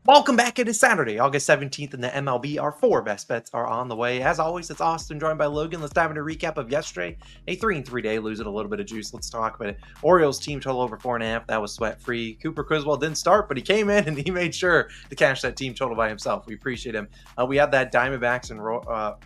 Welcome back. It is Saturday, August 17th in the MLB. Our four best bets are on the way. As always, it's Austin joined by Logan. Let's dive into a recap of yesterday. A 3-3 day, losing a little bit of juice. Let's talk about it. Orioles team total over 4.5. That was sweat free. Cooper Criswell didn't start, but he came in and he made sure to cash that team total by himself. We appreciate him. We had that Diamondbacks and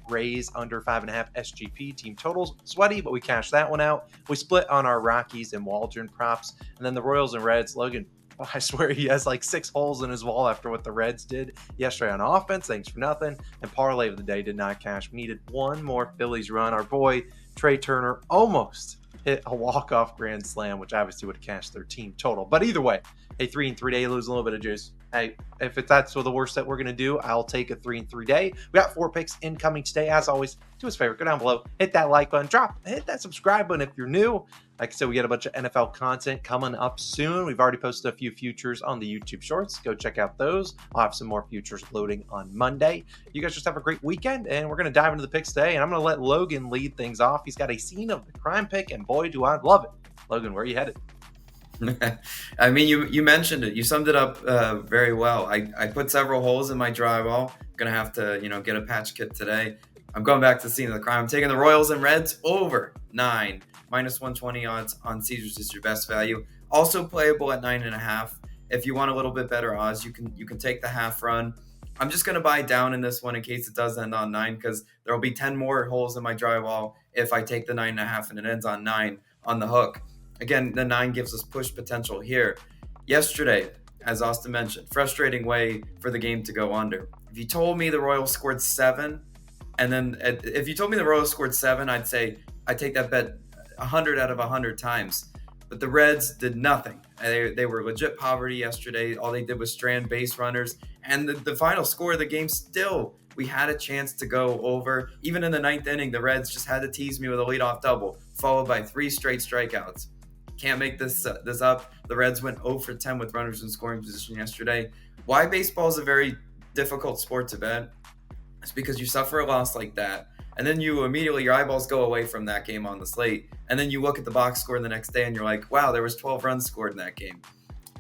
Rays under 5.5 SGP team totals. Sweaty, but we cashed that one out. We split on our Rockies and Waldron props. And then the Royals and Reds. Logan, I swear he has like 6 holes in his wall after what the Reds did yesterday on offense. Thanks for nothing. And parlay of the day did not cash. We needed one more Phillies run. Our boy Trey Turner almost hit a walk-off grand slam, which obviously would have cashed their team total. But either way, a 3-3 day, lose a little bit of juice. Hey, if that's the worst that we're going to do, I'll take a 3-3 day. We got 4 picks incoming today. As always, do us a favor, go down below, hit that like button, hit that subscribe button if you're new. Like I said, we got a bunch of NFL content coming up soon. We've already posted a few futures on the YouTube Shorts. Go check out those. I'll have some more futures loading on Monday. You guys just have a great weekend, and we're going to dive into the picks today, and I'm going to let Logan lead things off. He's got a scene of the crime pick, and boy, do I love it. Logan, where are you headed? I mean, you mentioned it. You summed it up very well. I put several holes in my drywall. Gonna have to, get a patch kit today. I'm going back to the scene of the crime. I'm taking the Royals and Reds over 9, minus 120 odds on Caesars is your best value. Also playable at 9.5. If you want a little bit better odds, you can take the half run. I'm just gonna buy down in this one in case it does end on 9, because there will be 10 more holes in my drywall if I take the 9.5 and it ends on 9 on the hook. Again, the 9 gives us push potential here. Yesterday, as Austin mentioned, frustrating way for the game to go under. If you told me the Royals scored 7, and then if you told me the Royals scored 7, I'd say I'd take that bet 100 out of 100 times. But the Reds did nothing. They were legit poverty yesterday. All they did was strand base runners. And the final score of the game still, we had a chance to go over. Even in the 9th inning, the Reds just had to tease me with a leadoff double, followed by 3 straight strikeouts. Can't make this up. The Reds went 0 for 10 with runners in scoring position yesterday. Why baseball is a very difficult sport to bet? It's because you suffer a loss like that, and then you immediately, your eyeballs go away from that game on the slate, and then you look at the box score the next day and you're like, wow, there was 12 runs scored in that game.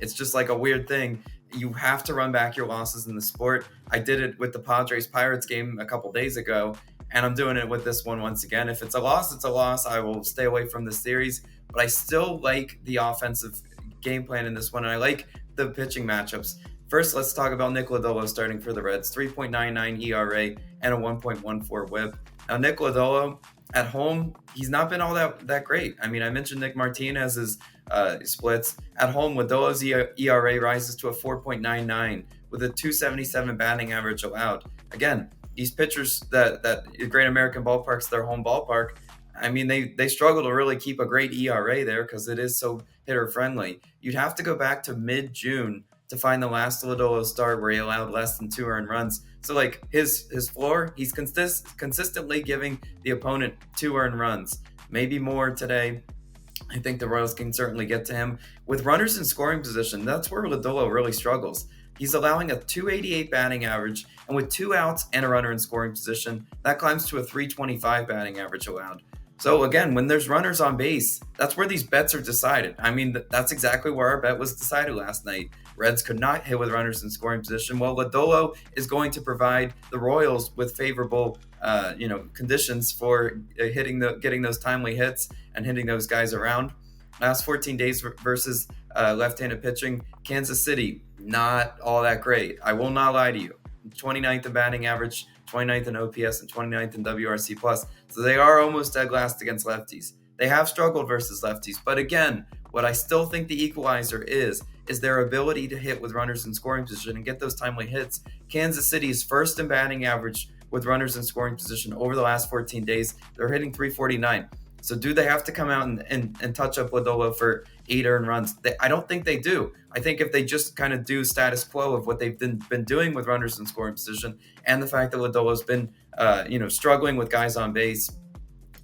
It's just like a weird thing. You have to run back your losses in the sport. I did it with the Padres-Pirates game a couple days ago, and I'm doing it with this one once again. If it's a loss, it's a loss. I will stay away from this series, but I still like the offensive game plan in this one, and I like the pitching matchups. First, let's talk about Nick Lodolo starting for the Reds. 3.99 ERA and a 1.14 whip. Now, Nick Lodolo at home, he's not been all that great. I mean, I mentioned Nick Martinez's splits. At home, Lodolo's ERA rises to a 4.99 with a 277 batting average allowed. Again, these pitchers that Great American Ballpark's their home ballpark, I mean, they struggle to really keep a great ERA there because it is so hitter friendly. You'd have to go back to mid-June to find the last Lodolo start where he allowed less than 2 earned runs. So like his floor, he's consistently giving the opponent 2 earned runs, maybe more today. I think the Royals can certainly get to him. With runners in scoring position, that's where Lodolo really struggles. He's allowing a 288 batting average, and with 2 outs and a runner in scoring position, that climbs to a 325 batting average allowed. So again, when there's runners on base, that's where these bets are decided. I mean, that's exactly where our bet was decided last night. Reds could not hit with runners in scoring position. Well, Lodolo is going to provide the Royals with favorable, conditions for getting those timely hits and hitting those guys around. Last 14 days versus left-handed pitching, Kansas City, not all that great. I will not lie to you. 29th in batting average, 29th in OPS, and 29th in WRC+. So they are almost dead last against lefties. They have struggled versus lefties. But again, what I still think the equalizer is their ability to hit with runners in scoring position and get those timely hits. Kansas City is first in batting average with runners in scoring position over the last 14 days. They're hitting 349. So do they have to come out and touch up Lodolo for 8 earned runs? I don't think they do. I think if they just kind of do status quo of what they've been doing with runners in scoring position, and the fact that Lodolo's been struggling with guys on base,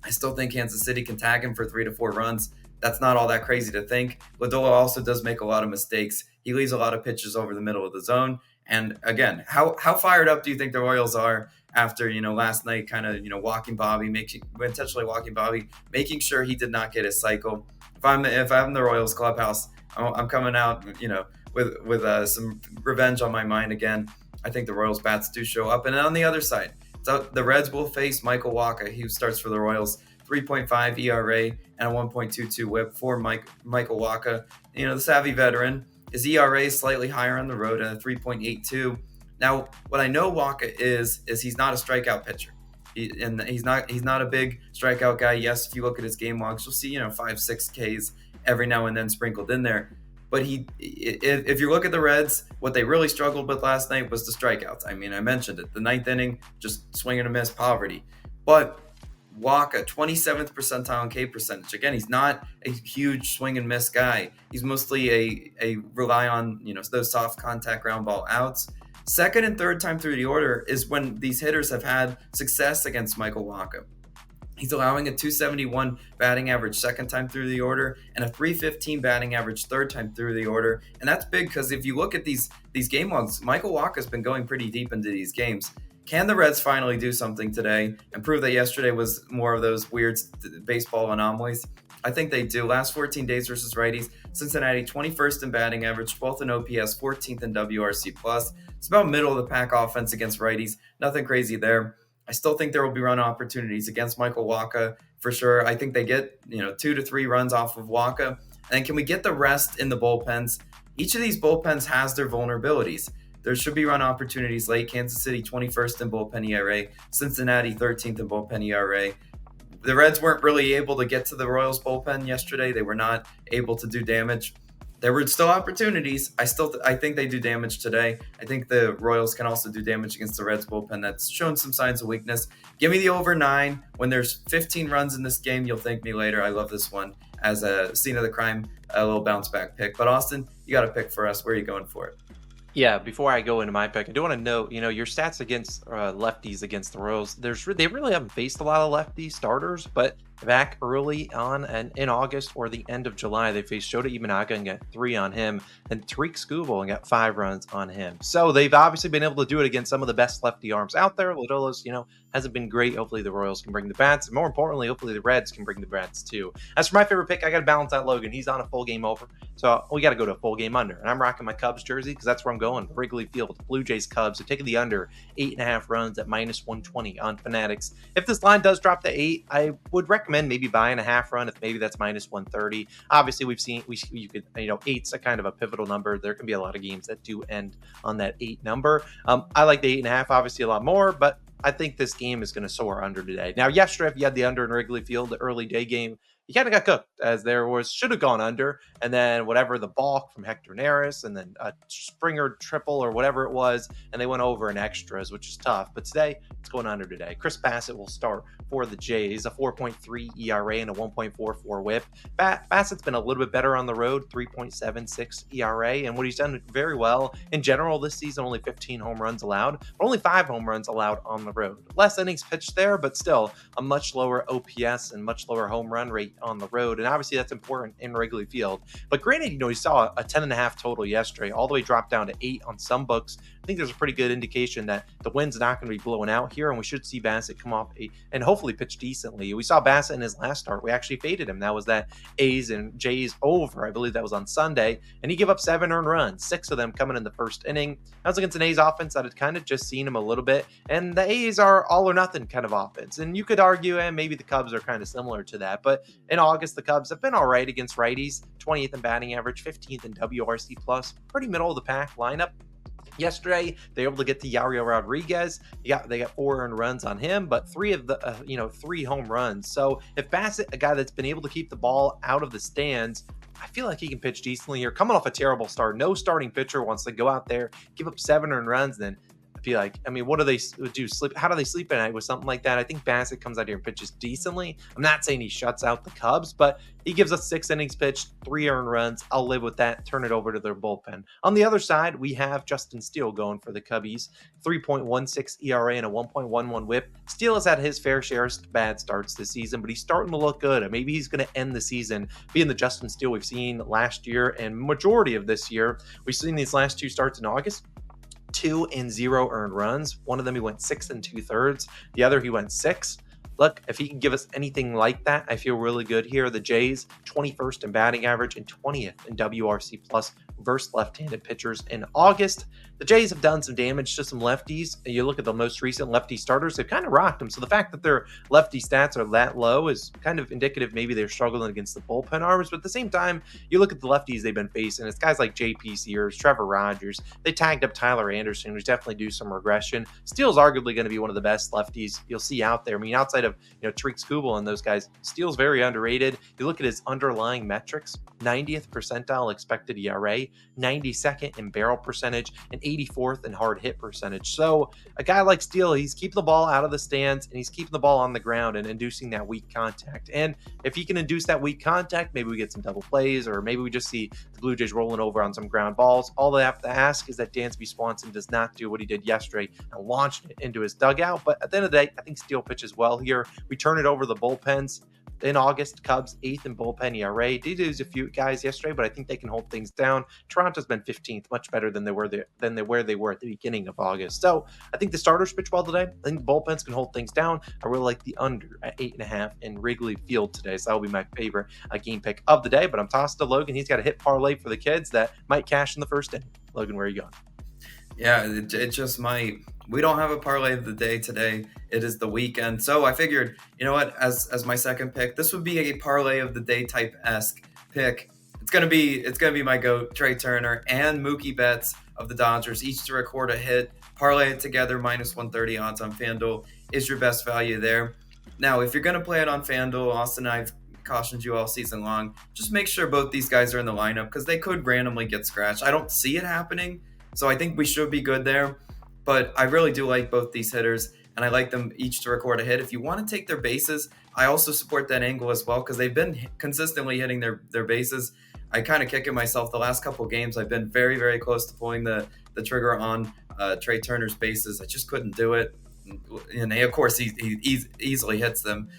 I still think Kansas City can tag him for 3 to 4 runs. That's not all that crazy to think. Lodolo also does make a lot of mistakes. He leaves a lot of pitches over the middle of the zone. And again, how fired up do you think the Royals are after, last night kind of, walking Bobby, intentionally walking Bobby, making sure he did not get his cycle? If I'm the Royals clubhouse, I'm coming out, with some revenge on my mind again. I think the Royals bats do show up. And on the other side, so the Reds will face Michael Wacha. He starts for the Royals, 3.5 ERA and a 1.22 WHIP for Michael Wacha. The savvy veteran. His ERA is slightly higher on the road at a 3.82. Now, what I know Wacha is he's not a strikeout pitcher. He's not a big strikeout guy. Yes, if you look at his game logs, you'll see 5-6 Ks every now and then sprinkled in there. But if you look at the Reds, what they really struggled with last night was the strikeouts. I mean, I mentioned it. The ninth inning, just swing and a miss, poverty. But Wacha, 27th percentile in K percentage. Again, he's not a huge swing and miss guy. He's mostly a rely on those soft contact ground ball outs. Second and third time through the order is when these hitters have had success against Michael Wacha. He's allowing a 271 batting average second time through the order and a 315 batting average third time through the order. And that's big because if you look at these game logs, Michael Wacha's been going pretty deep into these games. Can the Reds finally do something today and prove that yesterday was more of those weird baseball anomalies? I think they do. Last 14 days versus righties, Cincinnati 21st in batting average, 12th in OPS, 14th in WRC+. It's about middle of the pack offense against righties. Nothing crazy there. I still think there will be run opportunities against Michael Wacha for sure. I think they get 2 to 3 runs off of Wacha. And can we get the rest in the bullpens? Each of these bullpens has their vulnerabilities. There should be run opportunities late. Kansas City 21st in bullpen ERA, Cincinnati 13th in bullpen ERA. The Reds weren't really able to get to the Royals bullpen yesterday. They were not able to do damage. There were still opportunities. I think they do damage today. I think the Royals can also do damage against the Reds bullpen that's shown some signs of weakness. Give me the over 9. When there's 15 runs in this game, you'll thank me later. I love this one as a scene of the crime, a little bounce back pick. But Austin, you got a pick for us. Where are you going for it? Yeah, before I go into my pick, I do want to note, your stats against lefties against the Royals. They really haven't faced a lot of lefty starters, but back early on and in August or the end of July, they faced Shota Imanaga and got 3 on him, and Tariq Skubal and got 5 runs on him. So they've obviously been able to do it against some of the best lefty arms out there. Lodolo's, hasn't been great. Hopefully the Royals can bring the bats, and more importantly, hopefully the Reds can bring the bats too. As for my favorite pick, I got to balance out Logan. He's on a full game over, so we got to go to a full game under, and I'm rocking my Cubs jersey because that's where I'm going. Wrigley Field, Blue Jays Cubs. They're taking the under 8.5 runs at -120 on Fanatics. If this line does drop to 8, I would recommend maybe buying a half run if maybe that's -130. Obviously, we've seen you could 8's a kind of a pivotal number. There can be a lot of games that do end on that 8 number. I like the 8.5 obviously a lot more, but I think this game is going to soar under today. Now, yesterday, if you had the under in Wrigley Field, the early day game, you kind of got cooked as should have gone under. And then whatever the balk from Hector Neris and then a Springer triple or whatever it was. And they went over in extras, which is tough. But today it's going under today. Chris Bassett will start for the Jays, a 4.3 ERA and a 1.44 whip. Bassett's been a little bit better on the road, 3.76 ERA. And what he's done very well in general this season, only 15 home runs allowed, but only 5 home runs allowed on the road. Less innings pitched there, but still a much lower OPS and much lower home run rate on the road, and obviously that's important in Wrigley Field. But granted, he saw a 10.5 total yesterday, all the way dropped down to 8 on some books. I think there's a pretty good indication that the wind's not going to be blowing out here, and we should see Bassett come off and hopefully pitch decently. We saw Bassett in his last start. We actually faded him. That was that A's and Jays over. I believe that was on Sunday, and he gave up 7 earned runs, 6 of them coming in the first inning. That was against an A's offense that had kind of just seen him a little bit, and the A's are all or nothing kind of offense. And you could argue, and maybe the Cubs are kind of similar to that, but in August, the Cubs have been all right against righties, 20th in batting average, 15th in WRC+, pretty middle of the pack lineup. Yesterday, they were able to get to Yariel Rodriguez. They got 4 earned runs on him, but 3 of the 3 home runs. So if Bassett, a guy that's been able to keep the ball out of the stands, I feel like he can pitch decently here. Coming off a terrible start, no starting pitcher wants to go out there, give up 7 earned runs, then be like, what do they do? Sleep? How do they sleep at night with something like that? I think Bassett comes out here and pitches decently. I'm not saying he shuts out the Cubs, but he gives us 6 innings pitched, 3 earned runs. I'll live with that. Turn it over to their bullpen. On the other side, we have Justin Steele going for the Cubbies, 3.16 ERA and a 1.11 whip. Steele has had his fair share of bad starts this season, but he's starting to look good. And maybe he's going to end the season being the Justin Steele we've seen last year and majority of this year. We've seen these last 2 starts in August. 2 and 0 earned runs. One of them he went 6 2/3. The other he went 6. Look, if he can give us anything like that, I feel really good here. The Jays, 21st in batting average and 20th in WRC+, versus left-handed pitchers in August. The Jays have done some damage to some lefties. You look at the most recent lefty starters, they've kind of rocked them. So the fact that their lefty stats are that low is kind of indicative maybe they're struggling against the bullpen arms. But at the same time, you look at the lefties they've been facing, it's guys like JP Sears, Trevor Rogers. They tagged up Tyler Anderson, who's definitely due some regression. Steele's arguably going to be one of the best lefties you'll see out there. I mean, outside of Tariq Skubal and those guys, Steele's very underrated. You look at his underlying metrics: 90th percentile expected ERA, 92nd in barrel percentage, and 84th in hard hit percentage. So a guy like Steele, he's keeping the ball out of the stands and he's keeping the ball on the ground and inducing that weak contact. And if he can induce that weak contact, maybe we get some double plays, or maybe we just see the Blue Jays rolling over on some ground balls. All they have to ask is that Dansby Swanson does not do what he did yesterday and launch it into his dugout. But at the end of the day, I think Steele pitches well here. We turn it over the bullpens. In August, Cubs 8th in bullpen ERA. Did lose a few guys yesterday, but I think they can hold things down. Toronto's been 15th, much better than they were where they were at the beginning of August. So I think the starters pitch well today. I think the bullpens can hold things down. I really like the under at 8.5 in Wrigley Field today. So that'll be my favorite game pick of the day. But I'm tossed to Logan. He's got a hit parlay for the kids that might cash in the first inning. Logan, where are you going? Yeah, it just might. We don't have a parlay of the day today. It is the weekend. So I figured, you know what, as my second pick, this would be a parlay of the day type-esque pick. It's gonna be my GOAT, Trey Turner, and Mookie Betts of the Dodgers, each to record a hit. Parlay it together, minus 130 odds on FanDuel is your best value there. Now, if you're gonna play it on FanDuel, Austin and I've cautioned you all season long, just make sure both these guys are in the lineup because they could randomly get scratched. I don't see it happening, so I think we should be good there. But I really do like both these hitters, and I like them each to record a hit. If you want to take their bases, I also support that angle as well because they've been consistently hitting their bases. I kind of kick it myself. The last couple games, I've been very, very close to pulling the trigger on Trey Turner's bases. I just couldn't do it. And of course, he easily hits them.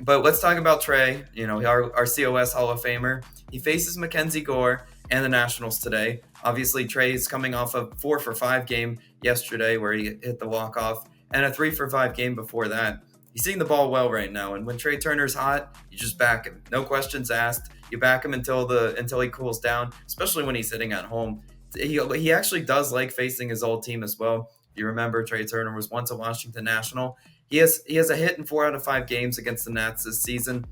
But let's talk about Trey, our COS Hall of Famer. He faces Mackenzie Gore and the Nationals today. Obviously, Trey's coming off a 4-for-5 game yesterday where he hit the walk-off, and a 3-for-5 game before that. He's seeing the ball well right now, and when Trey Turner's hot, you just back him. No questions asked. You back him until he cools down, especially when he's hitting at home. He actually does like facing his old team as well. If you remember, Trey Turner was once a Washington National. He has a hit in 4 out of 5 games against the Nats this season.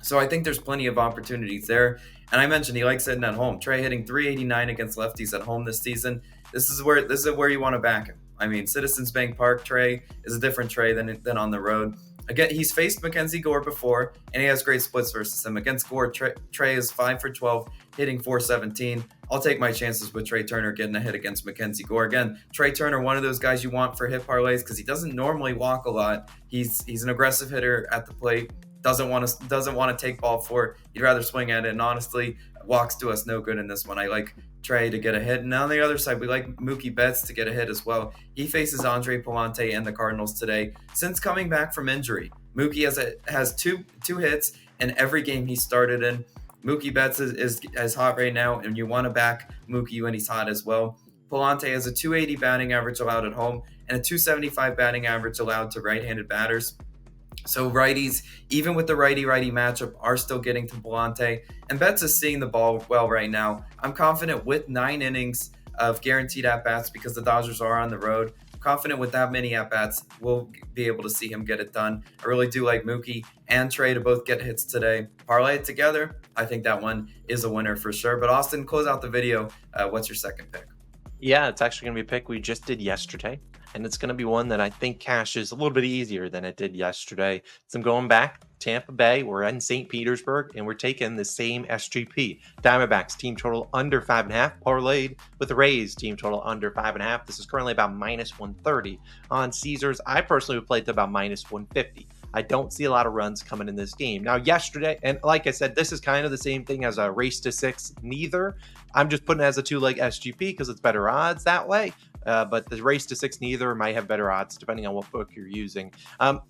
So I think there's plenty of opportunities there. And I mentioned he likes hitting at home. Trey hitting 389 against lefties at home this season. This is where you want to back him. I mean, Citizens Bank Park Trey is a different Trey than on the road. Again, he's faced Mackenzie Gore before, and he has great splits versus him. Against Gore, Trey is 5-for-12, hitting 417. I'll take my chances with Trey Turner getting a hit against Mackenzie Gore. Again, Trey Turner, one of those guys you want for hit parlays because he doesn't normally walk a lot. He's an aggressive hitter at the plate. Doesn't want to take ball four. He'd rather swing at it. And honestly, walks do us no good in this one. I like Trey to get a hit. And on the other side, we like Mookie Betts to get a hit as well. He faces Andre Palante and the Cardinals today. Since coming back from injury, Mookie has two hits in every game he started in. Mookie Betts is hot right now, and you want to back Mookie when he's hot as well. Palante has a 280 batting average allowed at home and a 275 batting average allowed to right-handed batters. So righties, even with the righty-righty matchup, are still getting to Palante. And Betts is seeing the ball well right now. I'm confident with 9 innings of guaranteed at-bats because the Dodgers are on the road. I'm confident with that many at-bats, we'll be able to see him get it done. I really do like Mookie and Trey to both get hits today. Parlay it together. I think that one is a winner for sure. But Austin, close out the video. What's your second pick? Yeah, it's actually going to be a pick we just did yesterday. And it's going to be one that I think cashes a little bit easier than it did yesterday. So I'm going back Tampa Bay. We're in St. Petersburg, and we're taking the same SGP. Diamondbacks team total under 5.5, parlayed with the Rays team total under 5.5. This is currently about minus 130 on Caesars. I personally would play it to about minus 150. I don't see a lot of runs coming in this game. Now, yesterday, and like I said, this is kind of the same thing as a race to 6, neither. I'm just putting it as a 2-leg SGP because it's better odds that way. But the race to 6 neither might have better odds depending on what book you're using.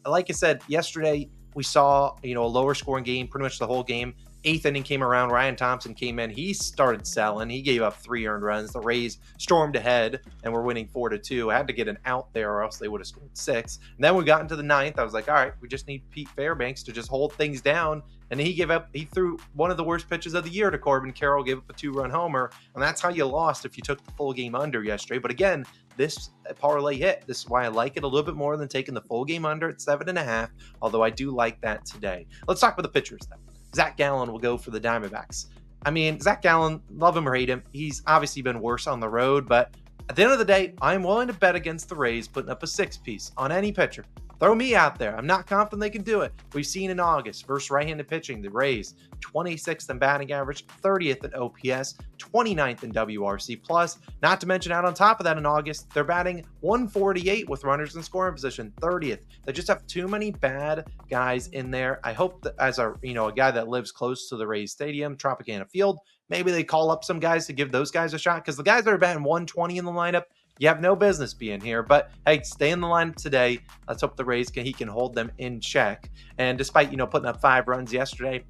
Like I said, yesterday we saw a lower scoring game pretty much the whole game. 8th inning came around. Ryan Thompson came in. He started selling. He gave up 3 earned runs. The Rays stormed ahead and were winning 4-2. I had to get an out there or else they would have scored 6. And then we got into the 9th. I was like, all right, we just need Pete Fairbanks to just hold things down. And he threw one of the worst pitches of the year to Corbin Carroll, gave up a 2-run homer. And that's how you lost if you took the full game under yesterday. But again, this parlay hit. This is why I like it a little bit more than taking the full game under at 7.5, although I do like that today. Let's talk about the pitchers then. Zach Gallen will go for the Diamondbacks. I mean, Zach Gallen, love him or hate him, he's obviously been worse on the road, but at the end of the day, I'm willing to bet against the Rays putting up a 6-piece on any pitcher. Throw me out there. I'm not confident they can do it. We've seen in August versus right-handed pitching, the Rays 26th in batting average, 30th in OPS, 29th in WRC plus. Not to mention out on top of that in August, they're batting 148 with runners in scoring position, 30th. They just have too many bad guys in there. I hope that as a guy that lives close to the Rays Stadium, Tropicana Field, maybe they call up some guys to give those guys a shot, because the guys that are batting 120 in the lineup, you have no business being here, but hey, stay in the lineup today. Let's hope the Rays can hold them in check. And despite, putting up 5 runs yesterday,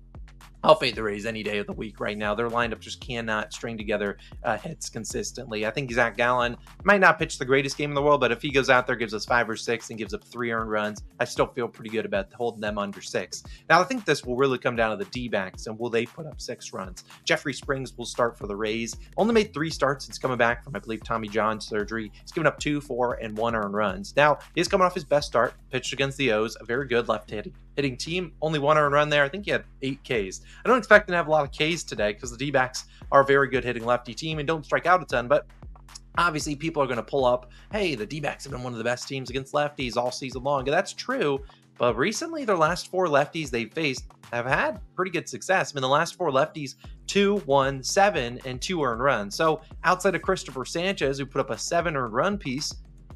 I'll fade the Rays any day of the week right now. Their lineup just cannot string together hits consistently. I think Zach Gallen might not pitch the greatest game in the world, but if he goes out there, gives us 5 or 6, and gives up 3 earned runs, I still feel pretty good about holding them under 6. Now, I think this will really come down to the D-backs and will they put up 6 runs. Jeffrey Springs will start for the Rays. Only made 3 starts since coming back from, I believe, Tommy John surgery. He's given up 2, 4, and 1 earned runs. Now, he's coming off his best start, pitched against the O's, a very good left-hitting team. Only 1 earned run there. I think he had 8 Ks. I don't expect him to have a lot of Ks today because the D-backs are a very good hitting lefty team and don't strike out a ton, but obviously people are going to pull up, hey, the D-backs have been one of the best teams against lefties all season long. And that's true, but recently their last 4 lefties they've faced have had pretty good success. I mean, the last 4 lefties, 2, 1, 7, and 2 earned runs. So outside of Christopher Sanchez, who put up a 7 earned run piece,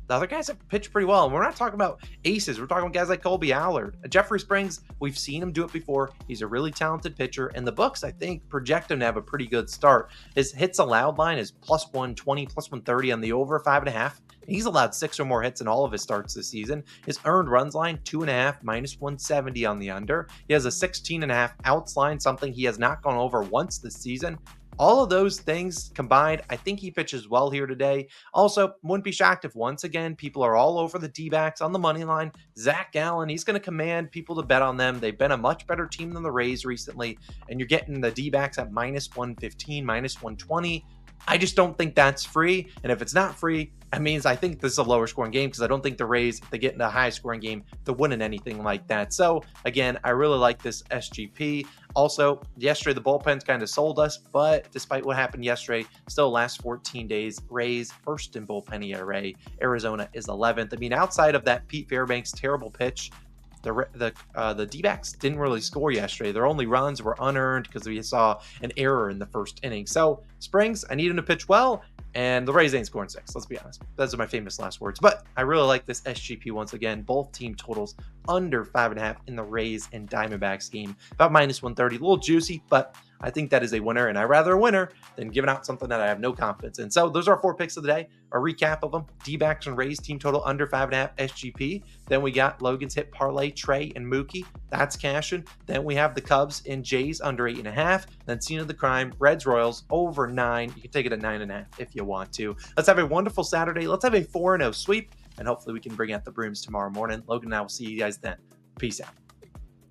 the other guys have pitched pretty well. And we're not talking about aces. We're talking about guys like Colby Allard. Jeffrey Springs, we've seen him do it before. He's a really talented pitcher. And the books, I think, project him to have a pretty good start. His hits allowed line is plus 120, plus 130 on the over 5.5. He's allowed 6 or more hits in all of his starts this season. His earned runs line, 2.5, minus 170 on the under. He has a 16.5 outs line, something he has not gone over once this season. All of those things combined, I think he pitches well here today. Also, wouldn't be shocked if once again people are all over the D-backs on the money line. Zach Gallen, he's going to command people to bet on them. They've been a much better team than the Rays recently, and you're getting the D-backs at minus 115, minus 120. I just don't think that's free. And if it's not free, that means I think this is a lower scoring game, because I don't think the Rays, if they get into a high scoring game, they're winning anything like that. So again, I really like this SGP. Also, yesterday the bullpens kind of sold us, but despite what happened yesterday, still last 14 days, Rays first in bullpen ERA. Arizona is 11th. I mean, outside of that Pete Fairbanks terrible pitch, the D-backs didn't really score yesterday. Their only runs were unearned because we saw an error in the first inning. So Springs, I need him to pitch well, and the Rays ain't scoring 6. Let's be honest. Those are my famous last words. But I really like this SGP once again. Both team totals under 5.5 in the Rays and Diamondbacks game. About minus 130. A little juicy, but I think that is a winner, and I'd rather a winner than giving out something that I have no confidence in. So those are our 4 picks of the day. A recap of them: D-backs and Rays team total under 5.5 SGP. Then we got Logan's hit parlay, Trey and Mookie. That's cashing. Then we have the Cubs and Jays under 8.5. Then scene of the crime, Reds Royals over 9. You can take it at 9.5 if you want to. Let's have a wonderful Saturday. Let's have a 4-0 sweep, and hopefully we can bring out the brooms tomorrow morning. Logan and I will see you guys then. Peace out.